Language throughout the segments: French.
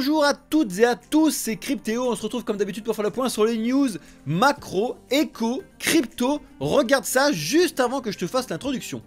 Bonjour à toutes et à tous, c'est Cryptéo, on se retrouve comme d'habitude pour faire le point sur les news macro, éco, crypto. Regarde ça juste avant que je te fasse l'introduction.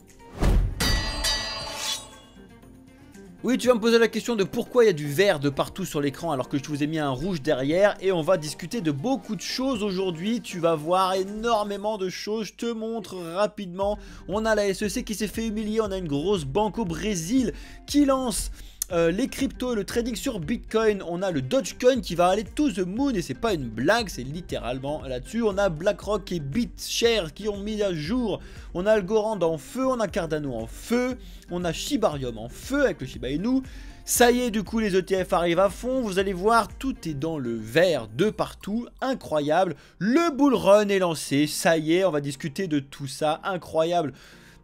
Oui, tu vas me poser la question de pourquoi il y a du vert de partout sur l'écran alors que je vous ai mis un rouge derrière. Et on va discuter de beaucoup de choses aujourd'hui. Tu vas voir énormément de choses. Je te montre rapidement. On a la SEC qui s'est fait humilier. On a une grosse banque au Brésil qui lance les cryptos, le trading sur Bitcoin. On a le Dogecoin qui va aller to the moon. Et c'est pas une blague, c'est littéralement là-dessus. On a BlackRock et BitShare qui ont mis à jour. On a Algorand en feu. On a Cardano en feu. On a Shibarium en feu avec le Shiba Inu. Ça y est, du coup les ETF arrivent à fond, vous allez voir, tout est dans le vert de partout, incroyable. Le bull run est lancé, ça y est, on va discuter de tout ça, incroyable.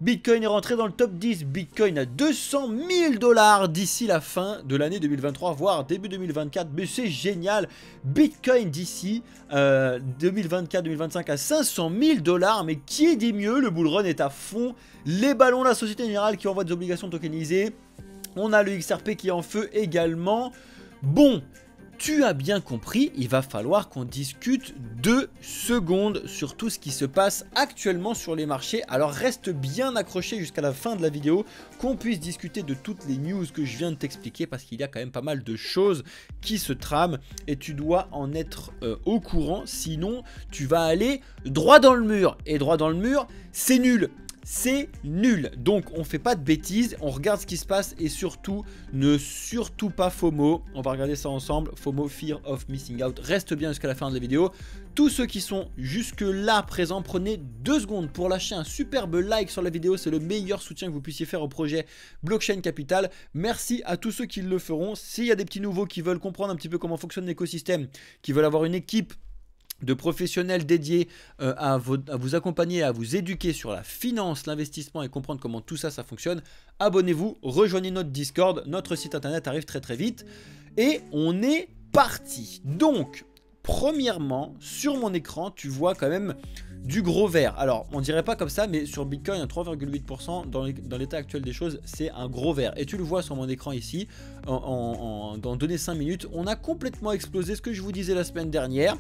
Bitcoin est rentré dans le top 10, Bitcoin à 200 000 $ d'ici la fin de l'année 2023, voire début 2024, mais c'est génial. Bitcoin d'ici 2024-2025 à 500 000 $, mais qui dit mieux, le bull run est à fond. Les ballons, la Société Générale qui envoie des obligations tokenisées. On a le XRP qui est en feu également. Bon, tu as bien compris, il va falloir qu'on discute 2 secondes sur tout ce qui se passe actuellement sur les marchés. Alors reste bien accroché jusqu'à la fin de la vidéo, qu'on puisse discuter de toutes les news que je viens de t'expliquer, parce qu'il y a quand même pas mal de choses qui se trament et tu dois en être au courant, sinon tu vas aller droit dans le mur. Et droit dans le mur, c'est nul. C'est nul, donc on fait pas de bêtises, on regarde ce qui se passe et surtout, ne surtout pas FOMO, on va regarder ça ensemble, FOMO, Fear of Missing Out, reste bien jusqu'à la fin de la vidéo. Tous ceux qui sont jusque là présents, prenez 2 secondes pour lâcher un superbe like sur la vidéo, c'est le meilleur soutien que vous puissiez faire au projet Blockchain Capital. Merci à tous ceux qui le feront. S'il y a des petits nouveaux qui veulent comprendre un petit peu comment fonctionne l'écosystème, qui veulent avoir une équipe de professionnels dédiés à vous accompagner, à vous éduquer sur la finance, l'investissement et comprendre comment tout ça, ça fonctionne, abonnez-vous, rejoignez notre Discord, notre site internet arrive très très vite et on est parti. Donc, premièrement, sur mon écran, tu vois quand même du gros vert. Alors, on dirait pas comme ça, mais sur Bitcoin, 3,8% dans l'état actuel des choses, c'est un gros vert. Et tu le vois sur mon écran ici, dans données 5 minutes, on a complètement explosé ce que je vous disais la semaine dernière.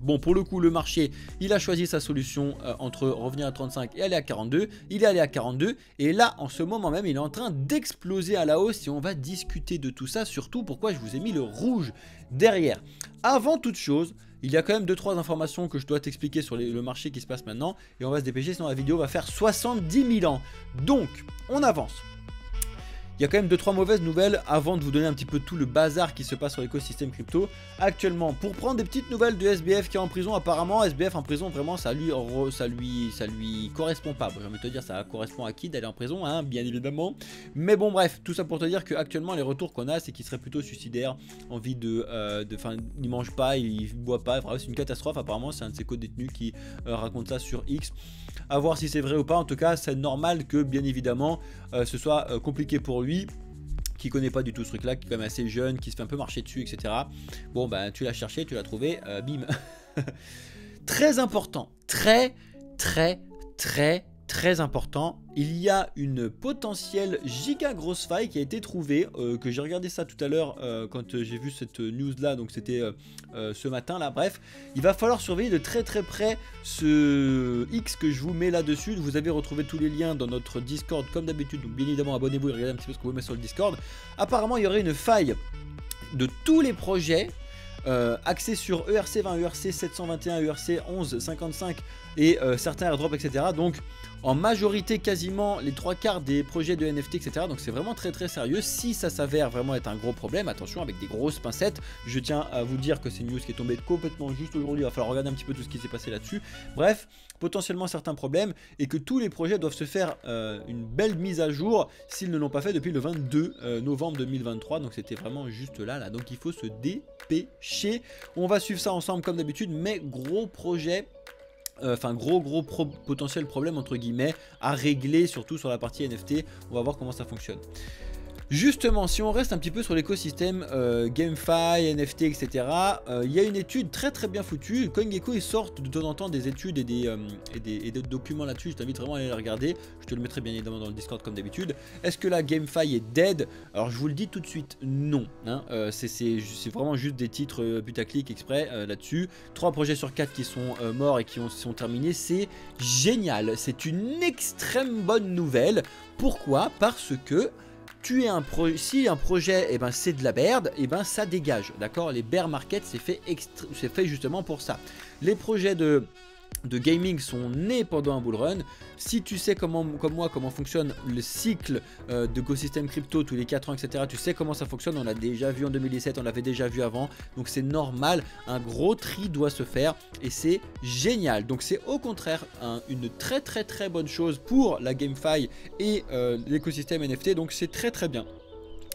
Bon, pour le coup, le marché, il a choisi sa solution entre revenir à 35 et aller à 42. Il est allé à 42 et là, en ce moment même, il est en train d'exploser à la hausse et on va discuter de tout ça, surtout pourquoi je vous ai mis le rouge derrière. Avant toute chose, il y a quand même 2-3 informations que je dois t'expliquer sur le marché qui se passe maintenant et on va se dépêcher, sinon la vidéo va faire 70 000 ans. Donc, on avance. Il y a quand même 2-3 mauvaises nouvelles avant de vous donner un petit peu tout le bazar qui se passe sur l'écosystème crypto. Actuellement, pour prendre des petites nouvelles de SBF qui est en prison, apparemment SBF en prison, vraiment ça lui correspond pas. Bon, j'ai envie de te dire, ça correspond à qui d'aller en prison, hein, bien évidemment. Mais bon, bref, tout ça pour te dire qu'actuellement les retours qu'on a, c'est qu'il serait plutôt suicidaire, envie enfin, il mange pas, il boit pas, c'est une catastrophe. Apparemment, c'est un de ses co-détenus qui raconte ça sur X. À voir si c'est vrai ou pas. En tout cas, c'est normal que, bien évidemment, ce soit compliqué pour lui, qui connaît pas du tout ce truc là, qui est quand même assez jeune, qui se fait un peu marcher dessus, etc. Bon, ben tu l'as cherché, tu l'as trouvé, bim. Très important, très important, il y a une potentielle giga grosse faille qui a été trouvée, que j'ai regardé ça tout à l'heure quand j'ai vu cette news là, donc c'était ce matin là, bref, il va falloir surveiller de très près ce X que je vous mets là dessus. Vous avez retrouvé tous les liens dans notre Discord comme d'habitude, donc bien évidemment abonnez-vous et regardez un petit peu ce que vous mettez sur le Discord. Apparemment il y aurait une faille de tous les projets axés sur ERC20, ERC721, ERC1155 et certains airdrops, etc. Donc en majorité quasiment les 3/4 des projets de NFT, etc. Donc c'est vraiment très sérieux. Si ça s'avère vraiment être un gros problème, attention avec des grosses pincettes. Je tiens à vous dire que c'est une news qui est tombée complètement juste aujourd'hui. Il va falloir regarder un petit peu tout ce qui s'est passé là-dessus. Bref, potentiellement certains problèmes et que tous les projets doivent se faire une belle mise à jour s'ils ne l'ont pas fait depuis le 22 novembre 2023. Donc c'était vraiment juste là. Donc il faut se dépêcher. On va suivre ça ensemble comme d'habitude, mais gros projet. Enfin gros potentiel problème entre guillemets à régler, surtout sur la partie NFT. On va voir comment ça fonctionne. Justement, si on reste un petit peu sur l'écosystème GameFi, NFT, etc., il y a une étude très bien foutue. CoinGecko, ils sortent de temps en temps des études et des documents là-dessus. Je t'invite vraiment à aller les regarder. Je te le mettrai bien évidemment dans le Discord comme d'habitude. Est-ce que la GameFi est dead? Alors je vous le dis tout de suite, non. Hein. C'est vraiment juste des titres putaclic exprès là-dessus. 3 projets sur 4 qui sont morts et qui sont terminés. C'est génial. C'est une extrême bonne nouvelle. Pourquoi? Parce que si un projet c'est de la merde, ça dégage, d'accord. Les bear market c'est fait justement pour ça. Les projets de gaming sont nés pendant un bull run. Si tu sais comme moi comment fonctionne le cycle d'écosystème crypto tous les 4 ans, etc., tu sais comment ça fonctionne. On l'a déjà vu en 2017, on l'avait déjà vu avant, donc c'est normal. Un gros tri doit se faire et c'est génial. Donc c'est au contraire une très bonne chose pour la GameFi et l'écosystème NFT, donc c'est très bien.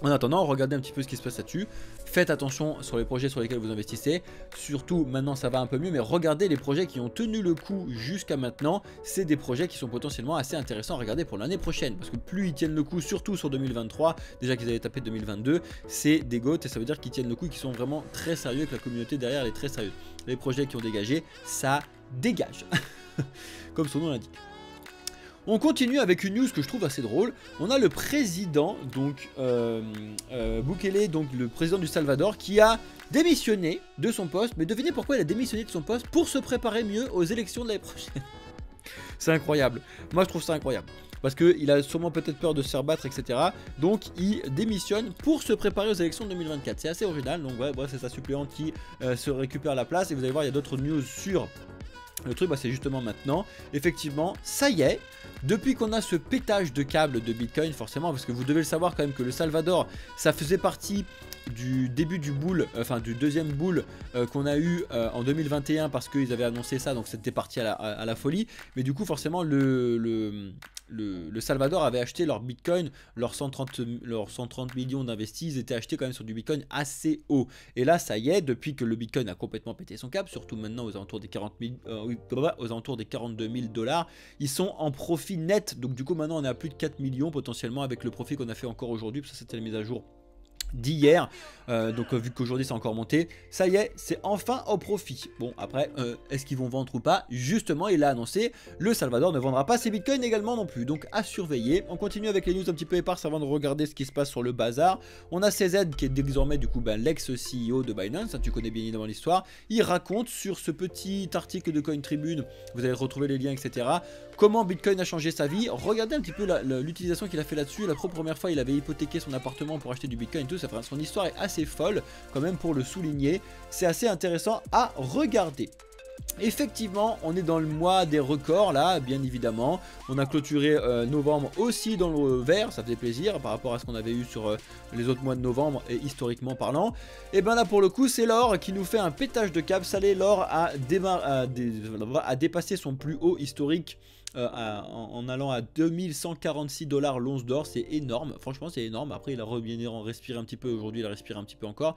En attendant, regardez un petit peu ce qui se passe là-dessus. Faites attention sur les projets sur lesquels vous investissez. Surtout, maintenant ça va un peu mieux, mais regardez les projets qui ont tenu le coup jusqu'à maintenant. C'est des projets qui sont potentiellement assez intéressants à regarder pour l'année prochaine. Parce que plus ils tiennent le coup, surtout sur 2023, déjà qu'ils avaient tapé 2022, c'est des goats et ça veut dire qu'ils tiennent le coup et qu'ils sont vraiment très sérieux et que la communauté derrière elle est très sérieuse. Les projets qui ont dégagé, ça dégage. Comme son nom l'indique. On continue avec une news que je trouve assez drôle. On a le président, donc Bukele, donc le président du Salvador, qui a démissionné de son poste. Mais devinez pourquoi il a démissionné de son poste? Pour se préparer mieux aux élections de l'année prochaine. C'est incroyable. Moi, je trouve ça incroyable. Parce qu'il a sûrement peut-être peur de se faire battre, etc. Donc, il démissionne pour se préparer aux élections de 2024. C'est assez original. Donc, ouais, c'est sa suppléante qui se récupère la place. Et vous allez voir, il y a d'autres news sur... Le truc, c'est justement maintenant, effectivement, ça y est, depuis qu'on a ce pétage de câble de Bitcoin, forcément, parce que vous devez le savoir quand même que le Salvador, ça faisait partie du début du bull, enfin du deuxième bull qu'on a eu en 2021 parce qu'ils avaient annoncé ça, donc c'était parti à la folie. Mais du coup, forcément, le Salvador avait acheté leur Bitcoin, leurs 130 millions d'investis, ils étaient achetés quand même sur du Bitcoin assez haut. Et là, ça y est, depuis que le Bitcoin a complètement pété son cap, surtout maintenant aux alentours des 42 000 $, ils sont en profit net. Donc du coup, maintenant, on est à plus de 4 millions potentiellement avec le profit qu'on a fait encore aujourd'hui, parce que c'était la mise à jour d'hier, donc vu qu'aujourd'hui c'est encore monté, ça y est, c'est enfin au profit. Bon, après, est-ce qu'ils vont vendre ou pas? Justement, il a annoncé, le Salvador ne vendra pas ses bitcoins également non plus, donc à surveiller. On continue avec les news un petit peu éparses avant de regarder ce qui se passe sur le bazar. On a CZ qui est désormais du coup l'ex-CEO de Binance, hein, tu connais bien évidemment l'histoire. Il raconte sur ce petit article de Coin Tribune, vous allez retrouver les liens, etc., comment Bitcoin a changé sa vie. Regardez un petit peu l'utilisation qu'il a fait là-dessus. La première fois, il avait hypothéqué son appartement pour acheter du Bitcoin et tout. Son histoire est assez folle, quand même, pour le souligner. C'est assez intéressant à regarder. Effectivement, on est dans le mois des records là, bien évidemment. On a clôturé novembre aussi dans le vert, ça faisait plaisir par rapport à ce qu'on avait eu sur les autres mois de novembre et historiquement parlant. Et ben là pour le coup, c'est l'or qui nous fait un pétage de câble. Ça l'est, l'or a dépassé son plus haut historique. En allant à 2146 $ l'once d'or, c'est énorme, franchement c'est énorme. Après il a respiré un petit peu aujourd'hui, il a respiré un petit peu encore.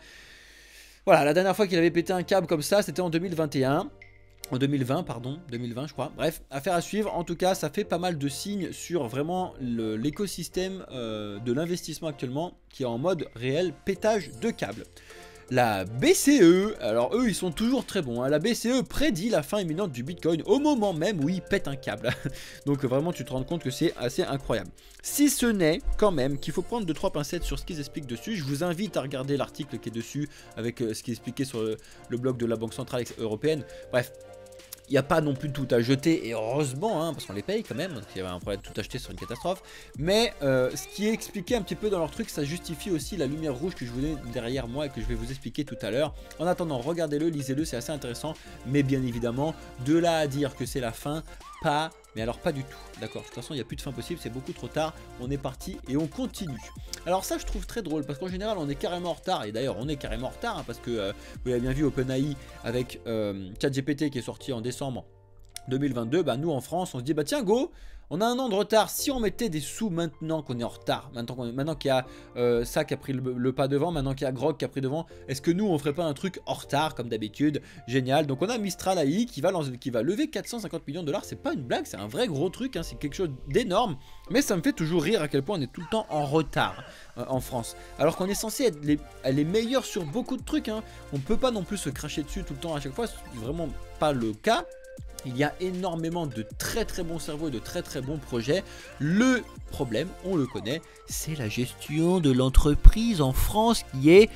Voilà, la dernière fois qu'il avait pété un câble comme ça, c'était en 2021. En 2020, pardon, 2020 je crois. Bref, affaire à suivre. En tout cas, ça fait pas mal de signes sur vraiment l'écosystème de l'investissement actuellement qui est en mode réel pétage de câble. La BCE, alors eux ils sont toujours très bons, hein. La BCE prédit la fin imminente du Bitcoin au moment même où il pète un câble. Donc vraiment tu te rends compte que c'est assez incroyable. Si ce n'est quand même qu'il faut prendre 2-3 pincettes sur ce qu'ils expliquent dessus, je vous invite à regarder l'article qui est dessus avec ce qui est expliqué sur le blog de la Banque Centrale Européenne. Bref. Il n'y a pas non plus tout à jeter, et heureusement, hein, parce qu'on les paye quand même, il y avait un problème de tout acheter sur une catastrophe. Mais ce qui est expliqué un petit peu dans leur truc, ça justifie aussi la lumière rouge que je vous ai derrière moi et que je vais vous expliquer tout à l'heure. En attendant, regardez-le, lisez-le, c'est assez intéressant. Mais bien évidemment, de là à dire que c'est la fin, pas... Mais alors pas du tout, d'accord. De toute façon il n'y a plus de fin possible, c'est beaucoup trop tard. On est parti et on continue. Alors ça je trouve très drôle parce qu'en général on est carrément en retard. Et d'ailleurs on est carrément en retard hein, parce que vous l'avez bien vu, OpenAI avec ChatGPT qui est sorti en décembre 2022, bah nous en France, on se dit bah tiens go, on a un an de retard. Si on mettait des sous maintenant qu'on est en retard, maintenant qu'il y a ça qui a pris le pas devant, maintenant qu'il y a Grog qui a pris devant, est-ce que nous on ferait pas un truc en retard comme d'habitude? Génial. Donc on a Mistral AI qui va lever 450 millions de dollars. C'est pas une blague, c'est un vrai gros truc, hein. C'est quelque chose d'énorme. Mais ça me fait toujours rire à quel point on est tout le temps en retard en France. Alors qu'on est censé être les meilleurs sur beaucoup de trucs, hein. On peut pas non plus se cracher dessus tout le temps à chaque fois, c'est vraiment pas le cas. Il y a énormément de très bons cerveaux et de très bons projets. Le problème, on le connaît, c'est la gestion de l'entreprise en France qui est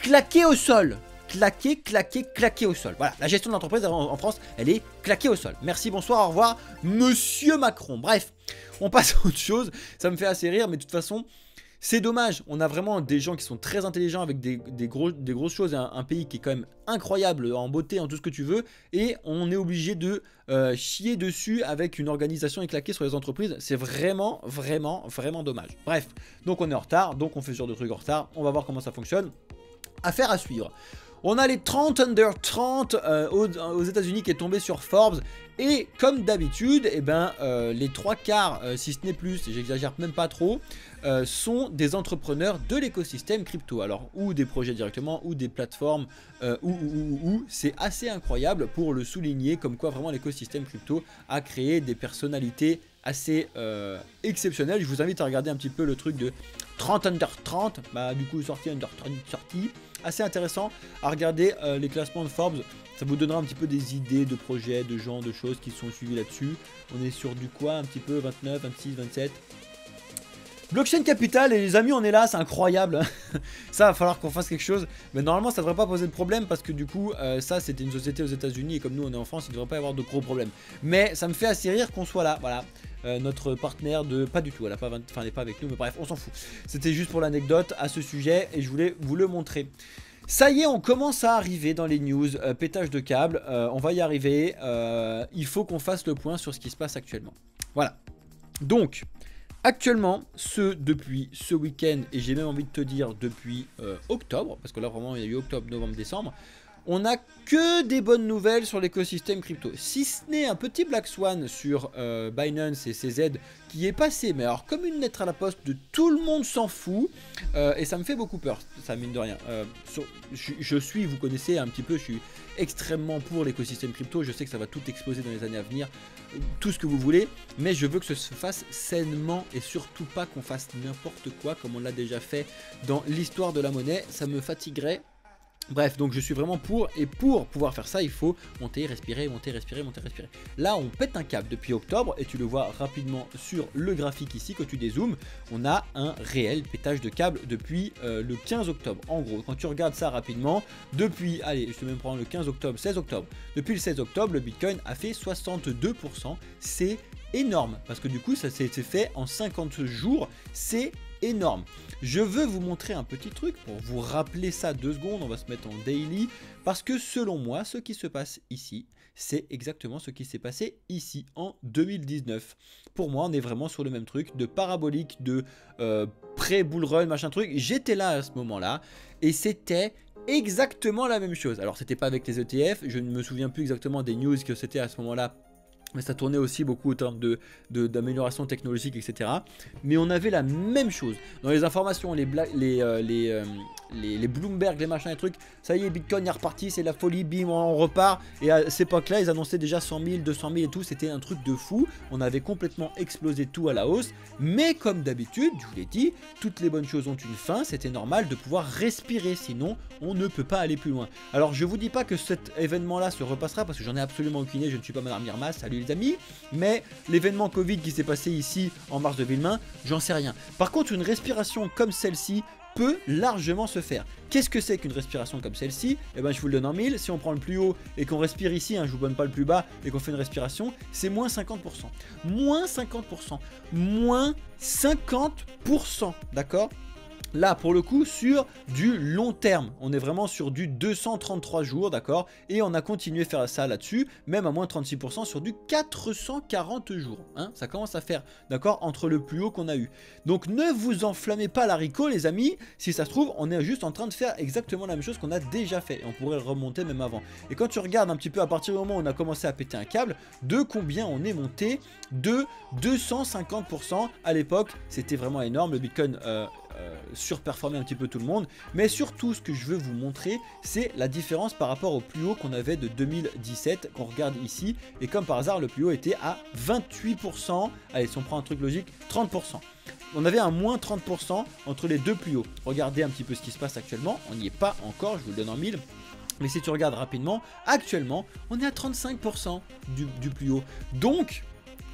claquée au sol. Claquée au sol. Voilà, la gestion de l'entreprise en France, elle est claquée au sol. Merci, bonsoir, au revoir, monsieur Macron. Bref, on passe à autre chose. Ça me fait assez rire, mais de toute façon... C'est dommage, on a vraiment des gens qui sont très intelligents avec des grosses choses, un pays qui est quand même incroyable en beauté, en tout ce que tu veux, et on est obligé de chier dessus avec une organisation éclaquée sur les entreprises. C'est vraiment dommage. Bref, donc on est en retard, donc on fait ce genre de trucs en retard, on va voir comment ça fonctionne. Affaire à suivre. On a les 30 under 30 aux États-Unis qui est tombé sur Forbes. Et comme d'habitude, eh ben, les 3/4, si ce n'est plus, et j'exagère même pas trop, sont des entrepreneurs de l'écosystème crypto. Alors, ou des projets directement, ou des plateformes, c'est assez incroyable pour le souligner, comme quoi vraiment l'écosystème crypto a créé des personnalités assez exceptionnelles. Je vous invite à regarder un petit peu le truc de 30 under 30, bah du coup sorti under 30 sorti. Assez intéressant à regarder les classements de Forbes, ça vous donnera un petit peu des idées de projets, de gens, de choses qui sont suivis là-dessus. On est sur du quoi un petit peu, 29, 26, 27. Blockchain Capital, et les amis, on est là, c'est incroyable. Ça va falloir qu'on fasse quelque chose. Mais normalement, ça devrait pas poser de problème parce que du coup, ça c'était une société aux États-Unis et comme nous on est en France, il devrait pas y avoir de gros problèmes. Mais ça me fait assez rire qu'on soit là, voilà. Notre partenaire de... Pas du tout, elle n'est pas avec nous, mais bref, on s'en fout. C'était juste pour l'anecdote à ce sujet et je voulais vous le montrer. Ça y est, on commence à arriver dans les news, pétage de câble, on va y arriver. Il faut qu'on fasse le point sur ce qui se passe actuellement. Voilà. Donc... Actuellement, depuis ce week-end, et j'ai même envie de te dire depuis octobre, parce que là vraiment il y a eu octobre, novembre, décembre, on n'a que des bonnes nouvelles sur l'écosystème crypto. Si ce n'est un petit Black Swan sur Binance et CZ qui est passé, mais alors comme une lettre à la poste, de tout le monde s'en fout, et ça me fait beaucoup peur, ça mine de rien. Je suis, vous connaissez un petit peu, je suis extrêmement pour l'écosystème crypto, je sais que ça va tout exploser dans les années à venir, tout ce que vous voulez, mais je veux que ce se fasse sainement et surtout pas qu'on fasse n'importe quoi comme on l'a déjà fait dans l'histoire de la monnaie, ça me fatiguerait. Bref, donc je suis vraiment pour, et pour pouvoir faire ça, il faut monter, respirer, monter, respirer, monter, respirer. Là, on pète un câble depuis octobre, et tu le vois rapidement sur le graphique ici, quand tu dézoomes, on a un réel pétage de câble depuis le 15 octobre. En gros, quand tu regardes ça rapidement, depuis, allez, je vais même prendre le 15 octobre, 16 octobre, depuis le 16 octobre, le Bitcoin a fait 62%, c'est énorme, parce que du coup, ça s'est fait en 50 jours, c'est énorme. Je veux vous montrer un petit truc pour vous rappeler ça 2 secondes, on va se mettre en daily, parce que selon moi, ce qui se passe ici, c'est exactement ce qui s'est passé ici en 2019. Pour moi, on est vraiment sur le même truc, de parabolique, de pré-bull run, machin truc. J'étais là à ce moment-là, et c'était exactement la même chose. Alors, c'était pas avec les ETF, je ne me souviens plus exactement des news que c'était à ce moment-là, mais ça tournait aussi beaucoup en termes d'amélioration technologique, etc. Mais on avait la même chose. Dans les informations, les Bloomberg, les machins, les trucs, ça y est, Bitcoin est reparti, c'est la folie, bim, on repart. Et à cette époque-là, ils annonçaient déjà 100 000, 200 000 et tout, c'était un truc de fou. On avait complètement explosé tout à la hausse. Mais comme d'habitude, je vous l'ai dit, toutes les bonnes choses ont une fin, c'était normal de pouvoir respirer, sinon on ne peut pas aller plus loin. Alors je vous dis pas que cet événement-là se repassera, parce que j'en ai absolument aucune idée, je ne suis pas Madame Irma, salut les amis, mais l'événement Covid qui s'est passé ici en mars 2020, j'en sais rien. Par contre, une respiration comme celle-ci peut largement se faire. Qu'est-ce que c'est qu'une respiration comme celle-ci? Eh ben, je vous le donne en mille. Si on prend le plus haut et qu'on respire ici, hein, je vous donne pas le plus bas, et qu'on fait une respiration, c'est moins 50%. Moins 50%. Moins 50%. D'accord? Là, pour le coup, sur du long terme, on est vraiment sur du 233 jours, d'accord? Et on a continué à faire ça là-dessus, même à moins 36% sur du 440 jours. Hein, ça commence à faire, d'accord? Entre le plus haut qu'on a eu. Donc, ne vous enflammez pas l'haricot, les amis. Si ça se trouve, on est juste en train de faire exactement la même chose qu'on a déjà fait. Et on pourrait le remonter même avant. Et quand tu regardes un petit peu à partir du moment où on a commencé à péter un câble, de combien on est monté? De 250%. À l'époque, c'était vraiment énorme. Le Bitcoin... surperformer un petit peu tout le monde, mais surtout ce que je veux vous montrer, c'est la différence par rapport au plus haut qu'on avait de 2017, qu'on regarde ici, et comme par hasard le plus haut était à 28%, allez si on prend un truc logique, 30%. On avait un moins 30% entre les deux plus hauts. Regardez un petit peu ce qui se passe actuellement, on n'y est pas encore, je vous le donne en 1000. Mais si tu regardes rapidement, actuellement, on est à 35% du plus haut. Donc,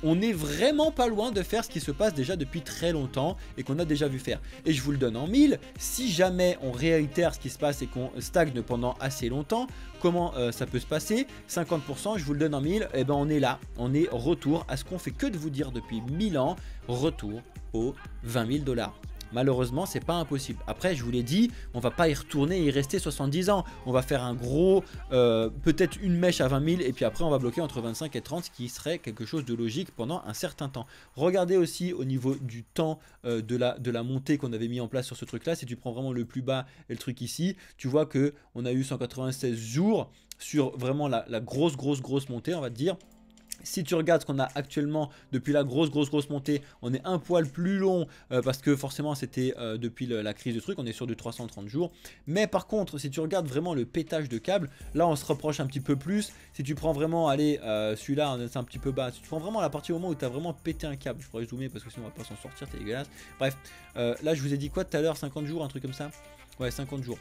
on est vraiment pas loin de faire ce qui se passe déjà depuis très longtemps et qu'on a déjà vu faire. Et je vous le donne en 1000, si jamais on réitère ce qui se passe et qu'on stagne pendant assez longtemps, comment ça peut se passer? 50%, je vous le donne en 1000, et ben on est là, on est retour à ce qu'on fait que de vous dire depuis 1000 ans, retour aux 20 000 $. Malheureusement, c'est pas impossible. Après, je vous l'ai dit, on va pas y retourner et y rester 70 ans. On va faire un gros, peut-être une mèche à 20 000 et puis après, on va bloquer entre 25 et 30, ce qui serait quelque chose de logique pendant un certain temps. Regardez aussi au niveau du temps de la montée qu'on avait mis en place sur ce truc-là. Si tu prends vraiment le plus bas et le truc ici, tu vois que on a eu 196 jours sur vraiment la grosse montée, on va te dire. Si tu regardes ce qu'on a actuellement depuis la grosse montée, on est un poil plus long parce que forcément c'était depuis la crise de truc, on est sur du 330 jours. Mais par contre, si tu regardes vraiment le pétage de câble, là on se rapproche un petit peu plus. Si tu prends vraiment, allez, celui-là c'est un petit peu bas. Si tu prends vraiment la partie au moment où tu as vraiment pété un câble, je pourrais zoomer parce que sinon on va pas s'en sortir, c'est dégueulasse. Bref, là je vous ai dit quoi tout à l'heure, 50 jours, un truc comme ça? Ouais, 50 jours.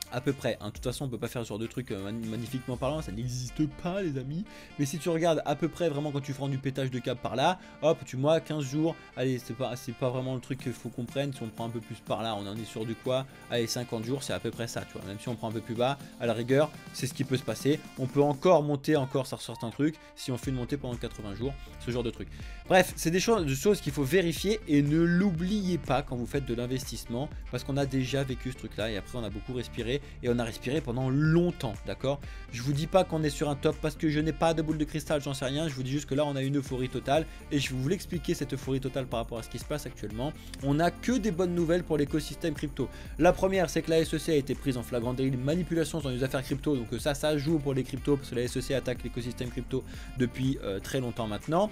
À peu près, hein. De toute façon on peut pas faire ce genre de truc magnifiquement parlant, ça n'existe pas les amis. Mais si tu regardes à peu près vraiment quand tu prends du pétage de câble par là, hop tu vois 15 jours, allez c'est pas vraiment le truc qu'il faut qu'on prenne. Si on prend un peu plus par là, on en est sur du quoi? Allez 50 jours c'est à peu près ça tu vois. Même si on prend un peu plus bas, à la rigueur c'est ce qui peut se passer. On peut encore monter, encore ça ressort un truc si on fait une montée pendant 80 jours, ce genre de truc. Bref, c'est des choses qu'il faut vérifier et ne l'oubliez pas quand vous faites de l'investissement parce qu'on a déjà vécu ce truc là et après on a beaucoup respiré. Et on a respiré pendant longtemps, d'accord? Je vous dis pas qu'on est sur un top parce que je n'ai pas de boule de cristal, j'en sais rien. Je vous dis juste que là on a une euphorie totale et je vais vous l'expliquer cette euphorie totale par rapport à ce qui se passe actuellement. On n'a que des bonnes nouvelles pour l'écosystème crypto. La première, c'est que la SEC a été prise en flagrant délit de manipulation dans les affaires crypto, donc ça joue pour les cryptos parce que la SEC attaque l'écosystème crypto depuis très longtemps maintenant.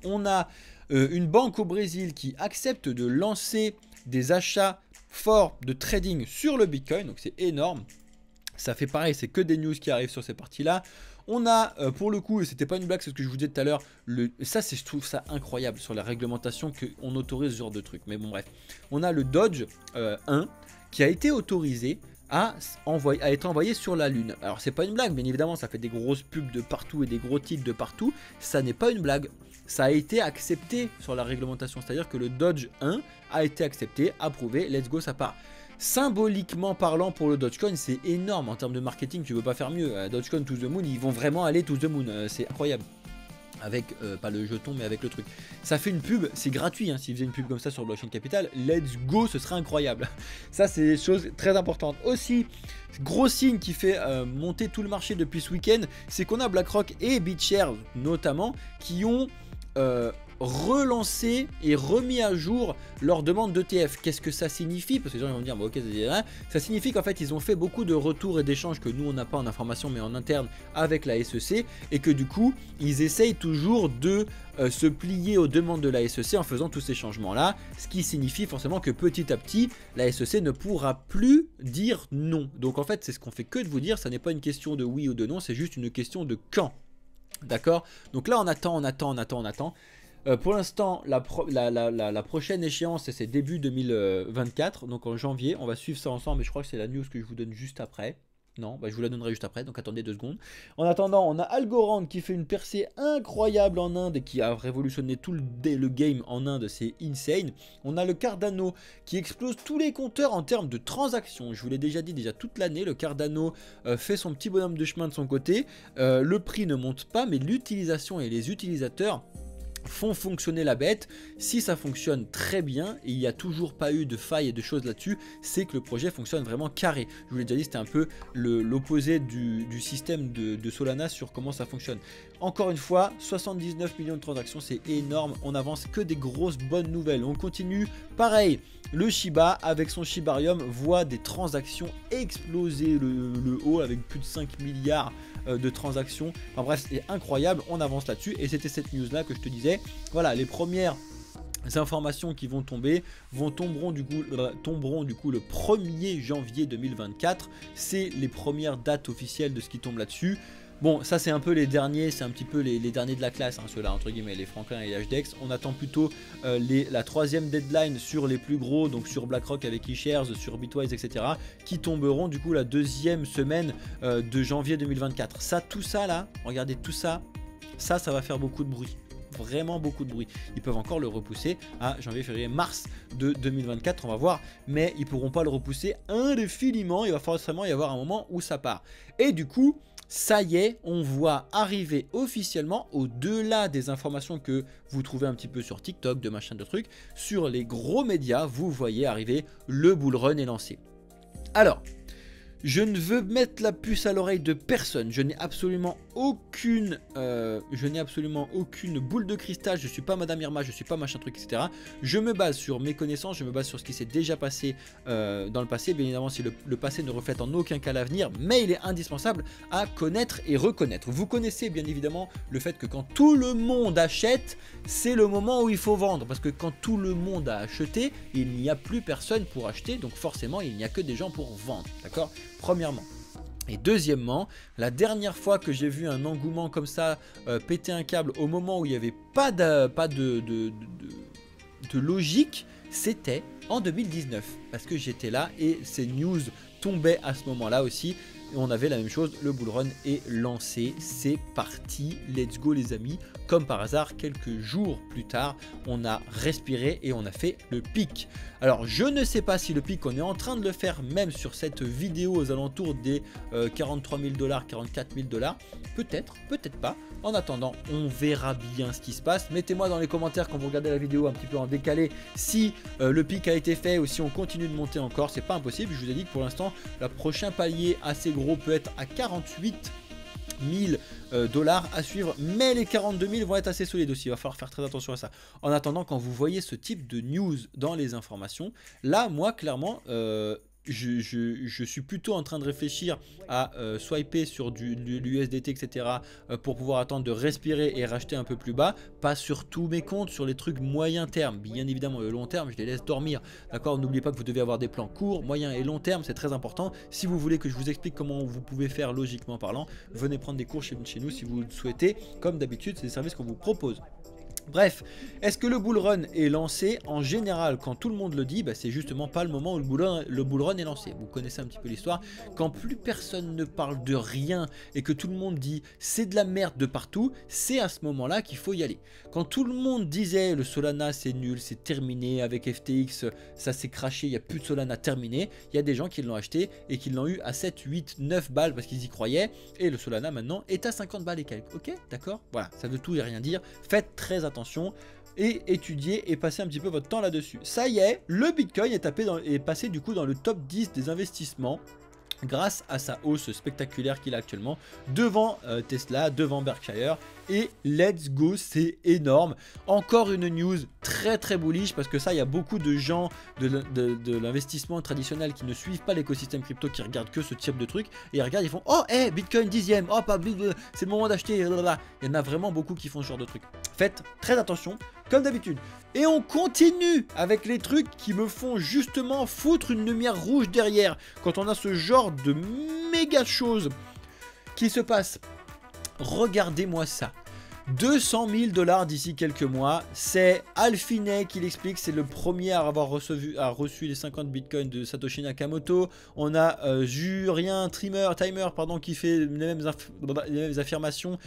On a une banque au Brésil qui accepte de lancer des achats forts de trading sur le Bitcoin, donc c'est énorme. Ça fait pareil, c'est que des news qui arrivent sur ces parties-là. On a, pour le coup, et c'était pas une blague, c'est ce que je vous disais tout à l'heure, ça je trouve ça incroyable sur la réglementation qu'on autorise ce genre de truc. Mais bon bref, on a le Dodge 1 qui a été autorisé à être envoyé sur la Lune. Alors c'est pas une blague, bien évidemment, ça fait des grosses pubs de partout et des gros titres de partout. Ça n'est pas une blague. Ça a été accepté sur la réglementation, c'est-à-dire que le Dodge 1 a été accepté, approuvé, let's go, ça part. Symboliquement parlant pour le Dogecoin, c'est énorme en termes de marketing, tu veux pas faire mieux. Dogecoin to the moon, ils vont vraiment aller to the moon, c'est incroyable. Avec, pas le jeton, mais avec le truc. Ça fait une pub, c'est gratuit, hein, s'ils faisaient une pub comme ça sur Blockchain Capital, let's go, ce serait incroyable. Ça, c'est des choses très importantes. Aussi, gros signe qui fait monter tout le marché depuis ce week-end, c'est qu'on a BlackRock et BitShares notamment qui ont relancé et remis à jour leur demande d'ETF. Qu'est-ce que ça signifie? Parce que les gens vont me dire, bon, ok, ça signifie qu'en fait ils ont fait beaucoup de retours et d'échanges que nous on n'a pas en information mais en interne avec la SEC et que du coup ils essayent toujours de se plier aux demandes de la SEC en faisant tous ces changements là, ce qui signifie forcément que petit à petit la SEC ne pourra plus dire non. Donc en fait c'est ce qu'on fait que de vous dire, ça n'est pas une question de oui ou de non, c'est juste une question de quand. D'accord? Donc là on attend. Pour l'instant la prochaine échéance c'est début 2024, donc en janvier. On va suivre ça ensemble, mais je crois que c'est la news que je vous donne juste après. Non, bah je vous la donnerai juste après, donc attendez 2 secondes. En attendant, on a Algorand qui fait une percée incroyable en Inde et qui a révolutionné tout le game en Inde, c'est insane. On a le Cardano qui explose tous les compteurs en termes de transactions. Je vous l'ai déjà dit toute l'année, le Cardano fait son petit bonhomme de chemin de son côté. Le prix ne monte pas, mais l'utilisation et les utilisateurs font fonctionner la bête. Si ça fonctionne très bien et il n'y a toujours pas eu de failles et de choses là-dessus, c'est que le projet fonctionne vraiment carré. Je vous l'ai déjà dit, c'était un peu l'opposé du système de Solana sur comment ça fonctionne. Encore une fois, 79 millions de transactions, c'est énorme. On avance, que des grosses bonnes nouvelles. On continue, pareil, le Shiba avec son Shibarium voit des transactions exploser le haut avec plus de 5 milliards de transactions. Enfin bref, c'est incroyable, on avance là-dessus et c'était cette news là que je te disais. Voilà, les premières informations qui vont tomber tomberont du coup le 1er janvier 2024. C'est les premières dates officielles de ce qui tombe là-dessus. Bon, ça c'est un peu les derniers, c'est un petit peu les derniers de la classe, hein, ceux-là entre guillemets, les Franklin et les HDEX. On attend plutôt la troisième deadline sur les plus gros, donc sur BlackRock avec eShares, sur Bitwise, etc. qui tomberont du coup la deuxième semaine de janvier 2024. Ça, tout ça là, regardez tout ça, ça va faire beaucoup de bruit. Vraiment beaucoup de bruit. Ils peuvent encore le repousser à janvier, février, mars de 2024, on va voir, mais ils pourront pas le repousser indéfiniment. Il va forcément y avoir un moment où ça part. Et du coup, ça y est, on voit arriver officiellement, au-delà des informations que vous trouvez un petit peu sur TikTok, de machin de trucs, sur les gros médias, vous voyez arriver, le bull run est lancé. Alors, je ne veux mettre la puce à l'oreille de personne, je n'ai absolument aucune boule de cristal, je ne suis pas Madame Irma, je ne suis pas machin truc, etc. Je me base sur mes connaissances, je me base sur ce qui s'est déjà passé dans le passé. Bien évidemment, si le passé ne reflète en aucun cas l'avenir, mais il est indispensable à connaître et reconnaître. Vous connaissez bien évidemment le fait que quand tout le monde achète, c'est le moment où il faut vendre, parce que quand tout le monde a acheté, il n'y a plus personne pour acheter, donc forcément il n'y a que des gens pour vendre, d'accord? Premièrement. Et deuxièmement, la dernière fois que j'ai vu un engouement comme ça péter un câble au moment où il n'y avait pas de logique, c'était en 2019. Parce que j'étais là et ces news tombaient à ce moment-là aussi. Et on avait la même chose, le bull run est lancé, c'est parti, let's go les amis. Comme par hasard, quelques jours plus tard, on a respiré et on a fait le pic. Alors je ne sais pas si le pic, on est en train de le faire même sur cette vidéo aux alentours des 43 000 $, 44 000 $. Peut-être, peut-être pas. En attendant, on verra bien ce qui se passe. Mettez-moi dans les commentaires quand vous regardez la vidéo un petit peu en décalé si le pic a été fait ou si on continue de monter encore. C'est pas impossible. Je vous ai dit que pour l'instant, le prochain palier assez gros peut être à 48 000 $ à suivre, mais les 42 000 vont être assez solides aussi. Il va falloir faire très attention à ça. En attendant, quand vous voyez ce type de news dans les informations, là, moi, clairement, je suis plutôt en train de réfléchir à swiper sur l'USDT, etc. Pour pouvoir attendre de respirer et racheter un peu plus bas. Pas sur tous mes comptes, sur les trucs moyen terme. Bien évidemment, le long terme, je les laisse dormir. D'accord, n'oubliez pas que vous devez avoir des plans courts, moyen et long terme. C'est très important. Si vous voulez que je vous explique comment vous pouvez faire logiquement parlant, venez prendre des cours chez nous si vous le souhaitez. Comme d'habitude, c'est des services qu'on vous propose. Bref, est-ce que le bull run est lancé? En général, quand tout le monde le dit, bah, c'est justement pas le moment où le bull run est lancé. Vous connaissez un petit peu l'histoire. Quand plus personne ne parle de rien et que tout le monde dit c'est de la merde de partout, c'est à ce moment-là qu'il faut y aller. Quand tout le monde disait le Solana c'est nul, c'est terminé, avec FTX ça s'est craché, il n'y a plus de Solana, terminé, il y a des gens qui l'ont acheté et qui l'ont eu à 7, 8, 9 balles parce qu'ils y croyaient, et le Solana maintenant est à 50 balles et quelques. Ok, d'accord? Voilà, ça veut tout et rien dire. Faites très attention et étudier et passer un petit peu votre temps là-dessus. Ça y est, le Bitcoin est passé du coup dans le top 10 des investissements grâce à sa hausse spectaculaire qu'il a actuellement devant Tesla, devant Berkshire, et let's go, c'est énorme. Encore une news très bullish, parce que ça, il y a beaucoup de gens de l'investissement traditionnel qui ne suivent pas l'écosystème crypto, qui regardent que ce type de truc, et ils regardent, ils font oh hey, Bitcoin 10e, oh pas c'est le moment d'acheter, il y en a vraiment beaucoup qui font ce genre de truc. Faites très attention, comme d'habitude. Et on continue avec les trucs qui me font justement foutre une lumière rouge derrière quand on a ce genre de méga choses qui se passent. Regardez-moi ça. 200 000 $, d'ici quelques mois, c'est Alfinet qui l'explique, c'est le premier à avoir reçu les 50 bitcoins de Satoshi Nakamoto. On a Jurien Timer pardon, qui fait les mêmes affirmations,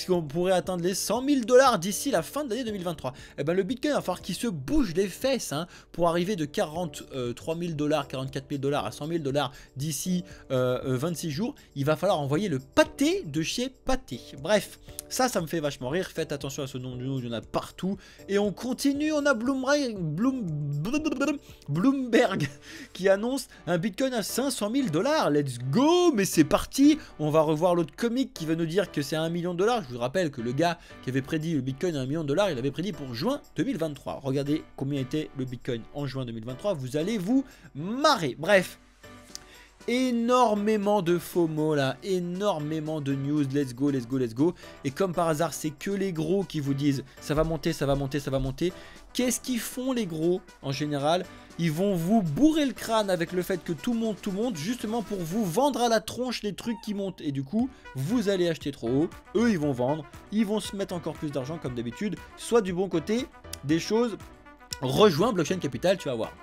qu'on pourrait atteindre les 100 000 $ d'ici la fin de l'année 2023. Et ben le bitcoin va falloir qu'il se bouge les fesses pour arriver de 43 000 $, 44 000 $ à 100 000 $ d'ici 26 jours. Il va falloir envoyer le pâté de chez Pâté. Bref, ça me fait vachement rire. rire. Faites attention à ce nom de news, il y en a partout. Et on continue, on a Bloomberg qui annonce un bitcoin à 500 000 $. Let's go, mais c'est parti. On va revoir l'autre comique qui va nous dire que c'est à 1 million de $. Je vous rappelle que le gars qui avait prédit le bitcoin à 1 million de $, il avait prédit pour juin 2023. Regardez combien était le bitcoin en juin 2023, vous allez vous marrer. Bref, énormément de FOMO là, énormément de news, let's go, let's go, let's go. Et comme par hasard, c'est que les gros qui vous disent ça va monter, ça va monter, ça va monter. Qu'est-ce qu'ils font les gros en général? Ils vont vous bourrer le crâne avec le fait que tout monte, justement pour vous vendre à la tronche les trucs qui montent. Et du coup, vous allez acheter trop haut, eux ils vont vendre, ils vont se mettre encore plus d'argent comme d'habitude. Soit du bon côté, des choses... Rejoins Blockchain Capital, tu vas voir.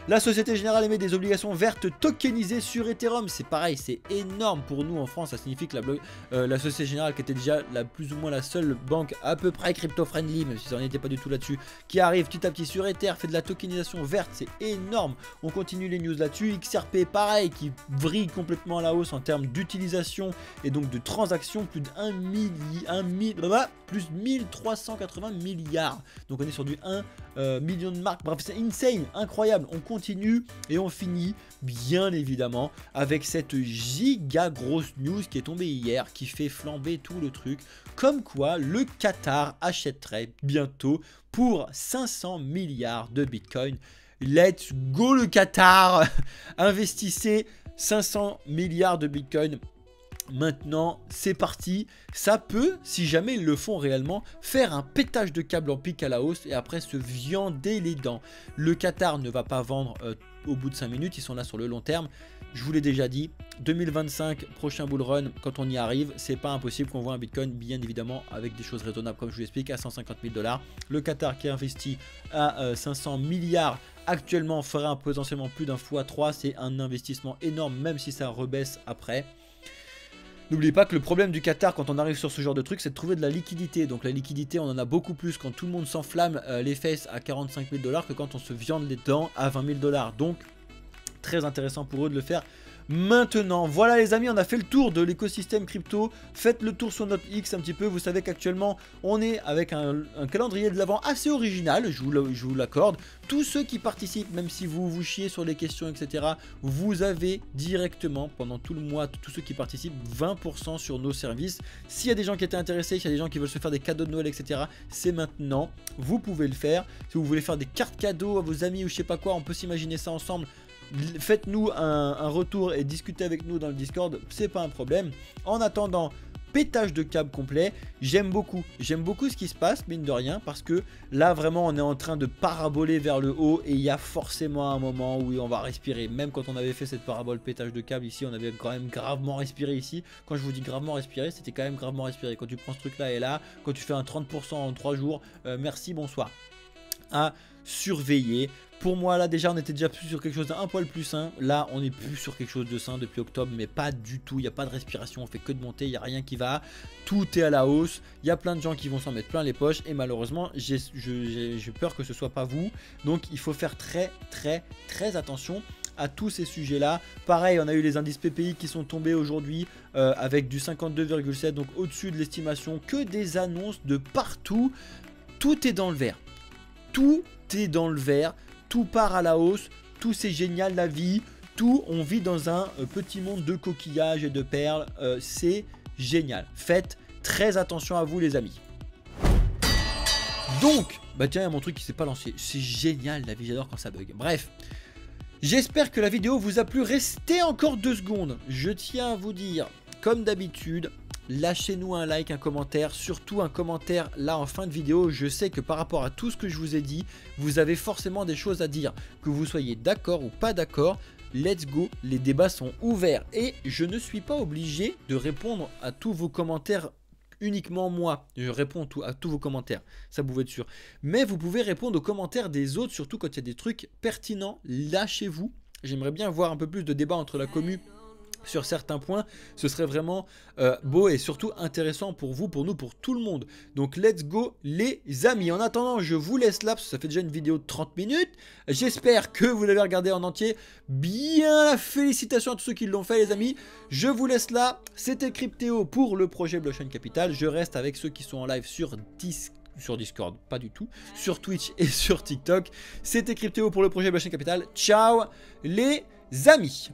La Société Générale émet des obligations vertes tokenisées sur Ethereum. C'est pareil, c'est énorme pour nous en France. Ça signifie que la Société Générale, qui était déjà plus ou moins la seule banque à peu près crypto-friendly, même si ça n'était pas du tout là-dessus, qui arrive petit à petit sur Ether, fait de la tokenisation verte, c'est énorme. On continue les news là-dessus. XRP, pareil, qui vrille complètement à la hausse en termes d'utilisation et donc de transactions. Plus de 1380 milliards. Donc on est sur du 1 millions de marques, bref c'est insane, incroyable. On continue et on finit bien évidemment avec cette giga grosse news qui est tombée hier, qui fait flamber tout le truc, comme quoi le Qatar achèterait bientôt pour 500 milliards de bitcoin. Let's go le Qatar. Investissez 500 milliards de bitcoin. Maintenant, c'est parti. Ça peut, si jamais ils le font réellement, faire un pétage de câble en pic à la hausse et après se viander les dents. Le Qatar ne va pas vendre au bout de 5 minutes. Ils sont là sur le long terme. Je vous l'ai déjà dit, 2025, prochain bull run, quand on y arrive, c'est pas impossible qu'on voit un bitcoin, bien évidemment, avec des choses raisonnables, comme je vous l'explique, à 150 000 $. Le Qatar qui investit à 500 milliards actuellement fera potentiellement plus d'un x3. C'est un investissement énorme, même si ça rebaisse après. N'oubliez pas que le problème du Qatar quand on arrive sur ce genre de truc, c'est de trouver de la liquidité. Donc la liquidité, on en a beaucoup plus quand tout le monde s'enflamme les fesses à 45 000 $ que quand on se viande les dents à 20 000 $. Donc très intéressant pour eux de le faire maintenant. Voilà les amis, on a fait le tour de l'écosystème crypto. Faites le tour sur notre X un petit peu. Vous savez qu'actuellement on est avec un calendrier de l'avant assez original, je vous l'accorde. Tous ceux qui participent, même si vous vous chiez sur les questions etc, vous avez directement pendant tout le mois, tous ceux qui participent, 20% sur nos services. S'il y a des gens qui étaient intéressés, s'il y a des gens qui veulent se faire des cadeaux de Noël etc, c'est maintenant, vous pouvez le faire. Si vous voulez faire des cartes cadeaux à vos amis ou je sais pas quoi, on peut s'imaginer ça ensemble. Faites-nous un retour et discutez avec nous dans le Discord, c'est pas un problème. En attendant, pétage de câble complet. J'aime beaucoup ce qui se passe, mine de rien, parce que là vraiment on est en train de paraboler vers le haut et il y a forcément un moment où on va respirer. Même quand on avait fait cette parabole pétage de câble ici, on avait quand même gravement respiré ici. Quand je vous dis gravement respiré, c'était quand même gravement respiré. Quand tu prends ce truc là et là, quand tu fais un 30% en 3 jours, merci, bonsoir. À surveiller. Pour moi là déjà on était déjà plus sur quelque chose d'un poil plus sain. Là on est plus sur quelque chose de sain depuis octobre, mais pas du tout. Il n'y a pas de respiration, on fait que de monter, il n'y a rien qui va. Tout est à la hausse. Il y a plein de gens qui vont s'en mettre plein les poches et malheureusement j'ai peur que ce soit pas vous. Donc il faut faire très attention à tous ces sujets là. Pareil, on a eu les indices PPI qui sont tombés aujourd'hui avec du 52,7, donc au-dessus de l'estimation. Que des annonces de partout. Tout est dans le vert. Tout est dans le vert, tout part à la hausse, tout c'est génial la vie, tout, on vit dans un petit monde de coquillages et de perles, c'est génial. Faites très attention à vous les amis. Donc, bah tiens, il y a mon truc qui s'est pas lancé, c'est génial la vie, j'adore quand ça bug. Bref, j'espère que la vidéo vous a plu, restez encore 2 secondes, je tiens à vous dire, comme d'habitude, lâchez-nous un like, un commentaire, surtout un commentaire là en fin de vidéo. Je sais que par rapport à tout ce que je vous ai dit, vous avez forcément des choses à dire. Que vous soyez d'accord ou pas d'accord, let's go, les débats sont ouverts. Et je ne suis pas obligé de répondre à tous vos commentaires uniquement moi. Je réponds à tous vos commentaires, ça vous pouvez être sûr. Mais vous pouvez répondre aux commentaires des autres, surtout quand il y a des trucs pertinents, lâchez-vous. J'aimerais bien voir un peu plus de débat entre la commu sur certains points, ce serait vraiment beau et surtout intéressant pour vous, pour nous, pour tout le monde. Donc let's go les amis. En attendant, je vous laisse là parce que ça fait déjà une vidéo de 30 minutes. J'espère que vous l'avez regardé en entier. Bien, félicitations à tous ceux qui l'ont fait les amis. Je vous laisse là. C'était Cryptéo pour le projet Blockchain Capital. Je reste avec ceux qui sont en live sur Discord, pas du tout, sur Twitch et sur TikTok. C'était Cryptéo pour le projet Blockchain Capital. Ciao les amis.